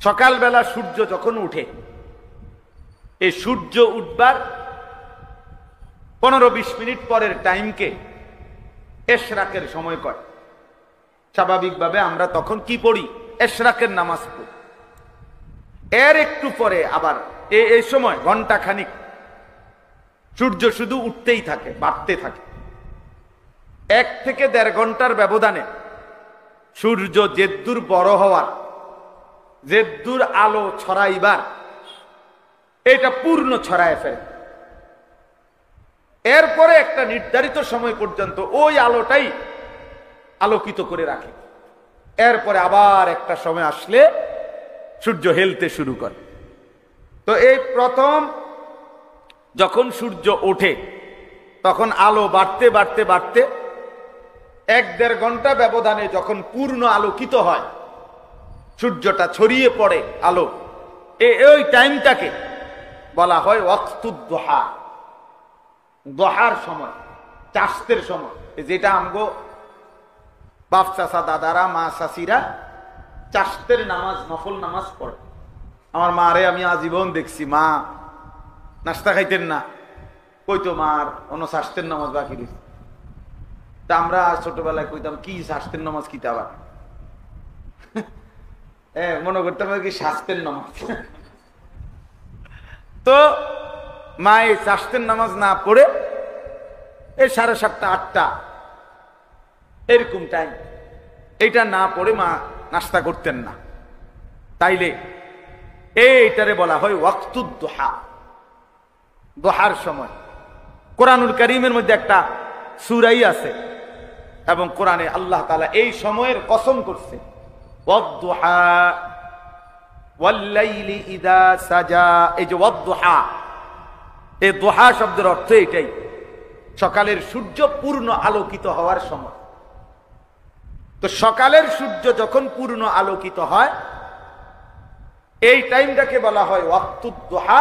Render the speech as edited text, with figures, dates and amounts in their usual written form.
সকালবেলা সূর্য যখন উঠে, এই সূর্য উঠবার 15-20 মিনিট পরের টাইমকে এশরাকের সময় কয়। স্বাভাবিকভাবে আমরা তখন কি পড়ি? এশরাকের নামাজ পড়ি। এর একটু পরে আবার এই সময় ঘন্টা খানিক সূর্য শুধু উঠতেই থাকে, বাড়তে থাকে। 1 থেকে 1.5 ঘন্টার ব্যবধানে সূর্য যেদ্দুর বড় হওয়ার, যেদ্দুর আলো ছড়াইবার, এটা পূর্ণ ছড়ায় ফেলে। এরপরে একটা নির্ধারিত সময় পর্যন্ত ওই আলোটাই আলোকিত করে রাখে। এরপরে আবার একটা সময় আসলে সূর্য হেলতে শুরু করে। তো এই প্রথম যখন সূর্য ওঠে তখন আলো বাড়তে বাড়তে বাড়তে 1-1.5 ঘন্টা ব্যবধানে যখন পূর্ণ আলোকিত হয়, সূর্যটা ছড়িয়ে পড়ে আলো, ওই টাইমটাকে বলা হয় ওয়াক্তুদ দুহা, দোহার সময়, চাষতের সময়। যেটা আমগো বাপ চাচা, দাদারা, মা চাষিরা চাষতের নামাজ, নফল নামাজ পড়ে। আমার মারে আমি আজীবন দেখছি, মা নাস্তা খাইতেন না, কইতো মার অন্য চাষতের নামাজ বাকি রয়েছে। তা আমরা ছোটবেলায় কইতাম কি শাস্তের নামাজ, কি তা আবার মনে করতাম কি শাস্তের নামাজ। তো মা এই শাস্তের নামাজ না পড়ে এই 7:30, 8টা এরকম টাইম, এইটা না পড়ে মা নাস্তা করতেন না। তাইলে এইটারে বলা হয় ওয়াক্তুদ দুহা, দোহার সময়। কোরআনুল কারীমের মধ্যে একটা সূরাই আছে এবং কোরআনে আল্লাহ তাআলা এই সময়ের কসম করছে, ওয়াদ-দুহা ওয়াল-লাইলি ইযা সাজা। এই যে ওয়াদ-দুহা, এই দুহা শব্দের অর্থ এটাই, সকালের সূর্য পূর্ণ আলোকিত হওয়ার সময়। তো সকালের সূর্য যখন পূর্ণ আলোকিত হয়, এই টাইমটাকে বলা হয় ওয়াক্তুদ দুহা